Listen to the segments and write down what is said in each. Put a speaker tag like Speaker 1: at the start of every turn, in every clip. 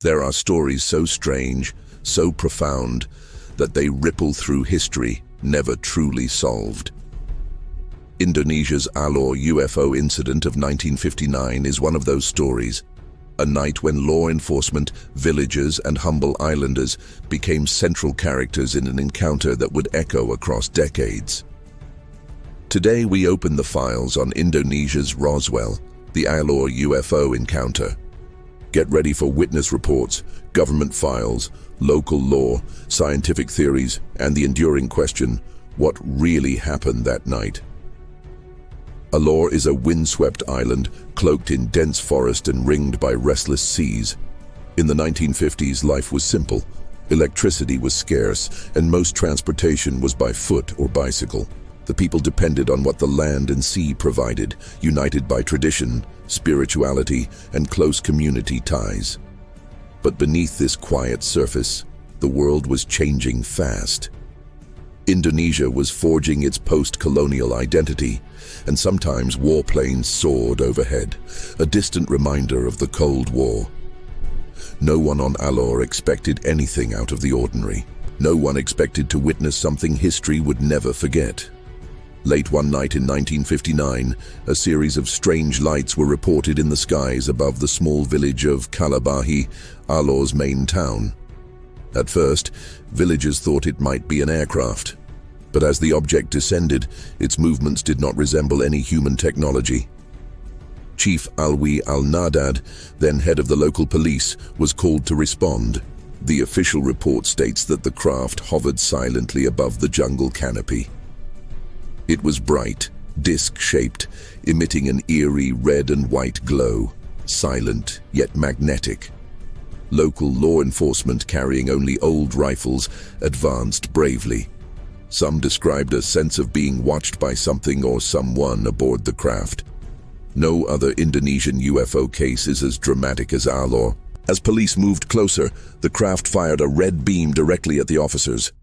Speaker 1: There are stories so strange, so profound, that they ripple through history, never truly solved. Indonesia's Alor UFO incident of 1959 is one of those stories. A night when law enforcement, villagers, and humble islanders became central characters in an encounter that would echo across decades. Today we open the files on Indonesia's Roswell, the Alor UFO encounter. Get ready for witness reports, government files, local law, scientific theories, and the enduring question, what really happened that night? Alor is a windswept island cloaked in dense forest and ringed by restless seas. In the 1950s, life was simple. Electricity was scarce, and most transportation was by foot or bicycle. The people depended on what the land and sea provided, united by tradition, spirituality, and close community ties. But beneath this quiet surface, the world was changing fast. Indonesia was forging its post-colonial identity, and sometimes warplanes soared overhead, a distant reminder of the Cold War. No one on Alor expected anything out of the ordinary. No one expected to witness something history would never forget. Late one night in 1959, a series of strange lights were reported in the skies above the small village of Kalabahi, Alor's main town. At first, villagers thought it might be an aircraft, but as the object descended, its movements did not resemble any human technology. Chief Alwi Alnadad, then head of the local police, was called to respond. The official report states that the craft hovered silently above the jungle canopy. It was bright, disc-shaped, emitting an eerie red and white glow, silent yet magnetic. Local law enforcement, carrying only old rifles, advanced bravely. Some described a sense of being watched by something or someone aboard the craft. No other Indonesian UFO case is as dramatic as Alor. As police moved closer, the craft fired a red beam directly at the officers.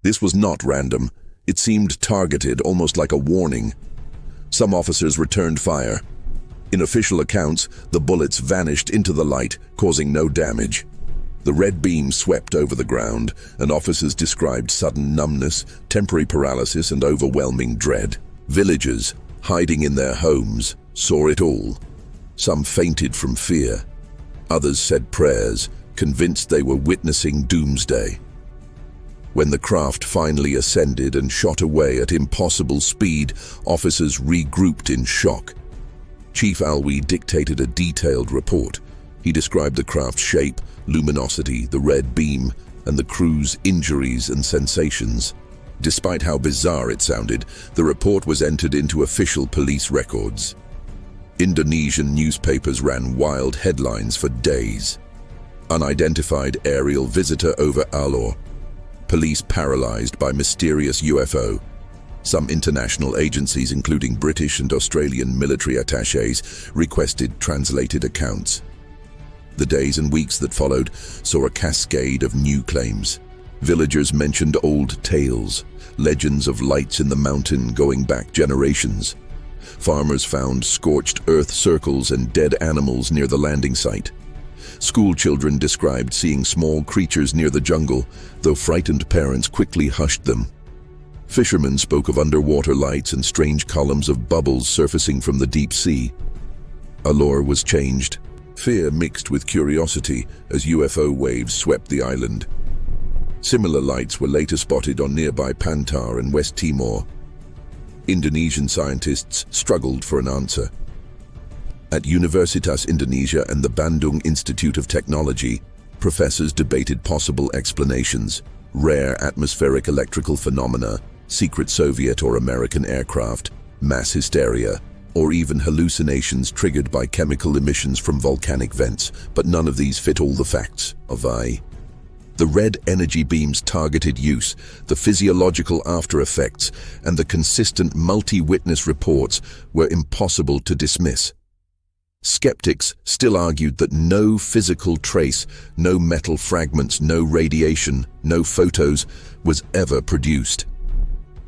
Speaker 1: This was not random. It seemed targeted, almost like a warning. Some officers returned fire. In official accounts, the bullets vanished into the light, causing no damage. The red beam swept over the ground, and officers described sudden numbness, temporary paralysis, and overwhelming dread. Villagers, hiding in their homes, saw it all. Some fainted from fear. Others said prayers, convinced they were witnessing doomsday. When the craft finally ascended and shot away at impossible speed, officers regrouped in shock. Chief Alwi dictated a detailed report. He described the craft's shape, luminosity, the red beam, and the crew's injuries and sensations. Despite how bizarre it sounded, the report was entered into official police records. Indonesian newspapers ran wild headlines for days. Unidentified aerial visitor over Alor. Police paralyzed by mysterious UFO. Some international agencies, including British and Australian military attachés, requested translated accounts. The days and weeks that followed saw a cascade of new claims. Villagers mentioned old tales, legends of lights in the mountain going back generations. Farmers found scorched earth circles and dead animals near the landing site. School children described seeing small creatures near the jungle, though frightened parents quickly hushed them. Fishermen spoke of underwater lights and strange columns of bubbles surfacing from the deep sea. Alor was changed. Fear mixed with curiosity as UFO waves swept the island. Similar lights were later spotted on nearby Pantar and West Timor. Indonesian scientists struggled for an answer. At Universitas Indonesia and the Bandung Institute of Technology, professors debated possible explanations: rare atmospheric electrical phenomena, secret Soviet or American aircraft, mass hysteria, or even hallucinations triggered by chemical emissions from volcanic vents, but none of these fit all the facts of I. The red energy beam's targeted use, the physiological after effects, and the consistent multi-witness reports were impossible to dismiss. Skeptics still argued that no physical trace, no metal fragments, no radiation, no photos was ever produced.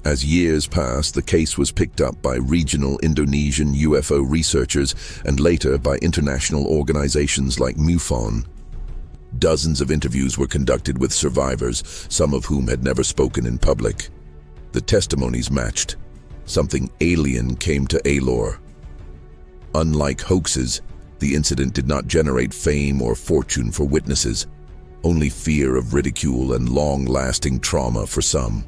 Speaker 1: As years passed, the case was picked up by regional Indonesian UFO researchers and later by international organizations like MUFON. Dozens of interviews were conducted with survivors, some of whom had never spoken in public. The testimonies matched. Something alien came to Alor. Unlike hoaxes, the incident did not generate fame or fortune for witnesses, only fear of ridicule and long-lasting trauma for some.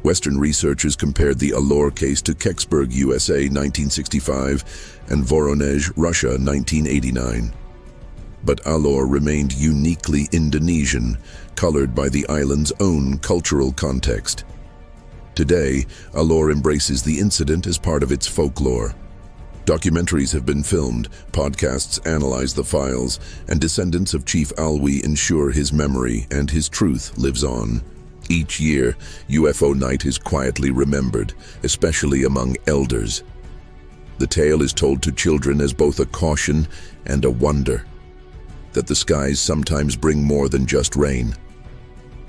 Speaker 1: Western researchers compared the Alor case to Kecksburg, USA, 1965, and Voronezh, Russia, 1989. But Alor remained uniquely Indonesian, colored by the island's own cultural context. Today, Alor embraces the incident as part of its folklore. Documentaries have been filmed, podcasts analyze the files, and descendants of Chief Alwi ensure his memory and his truth lives on. Each year, UFO Night is quietly remembered, especially among elders. The tale is told to children as both a caution and a wonder, that the skies sometimes bring more than just rain.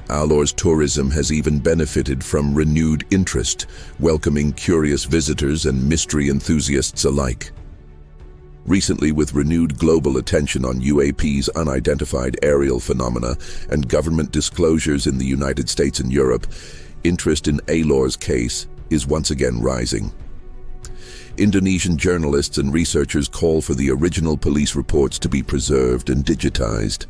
Speaker 1: Alor's tourism has even benefited from renewed interest, welcoming curious visitors and mystery enthusiasts alike. Recently, with renewed global attention on UAP's unidentified aerial phenomena and government disclosures in the United States and Europe, interest in Alor's case is once again rising. Indonesian journalists and researchers call for the original police reports to be preserved and digitized.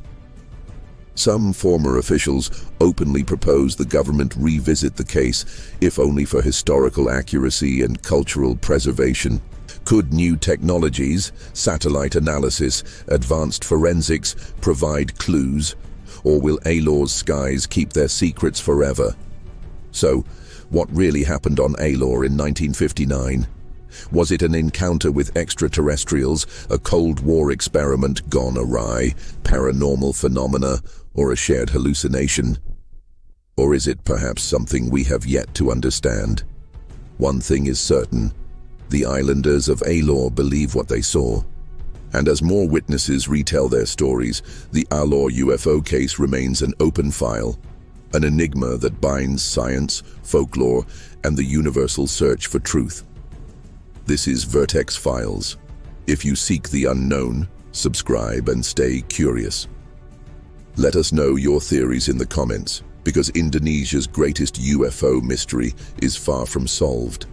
Speaker 1: Some former officials openly propose the government revisit the case, if only for historical accuracy and cultural preservation. Could new technologies, satellite analysis, advanced forensics provide clues, or will Alor's skies keep their secrets forever? So, what really happened on Alor in 1959? Was it an encounter with extraterrestrials, a Cold War experiment gone awry, paranormal phenomena, or a shared hallucination? Or is it perhaps something we have yet to understand? One thing is certain: the islanders of Alor believe what they saw. And as more witnesses retell their stories, the Alor UFO case remains an open file, an enigma that binds science, folklore, and the universal search for truth. This is Vertex Files. If you seek the unknown, subscribe and stay curious. Let us know your theories in the comments, because Indonesia's greatest UFO mystery is far from solved.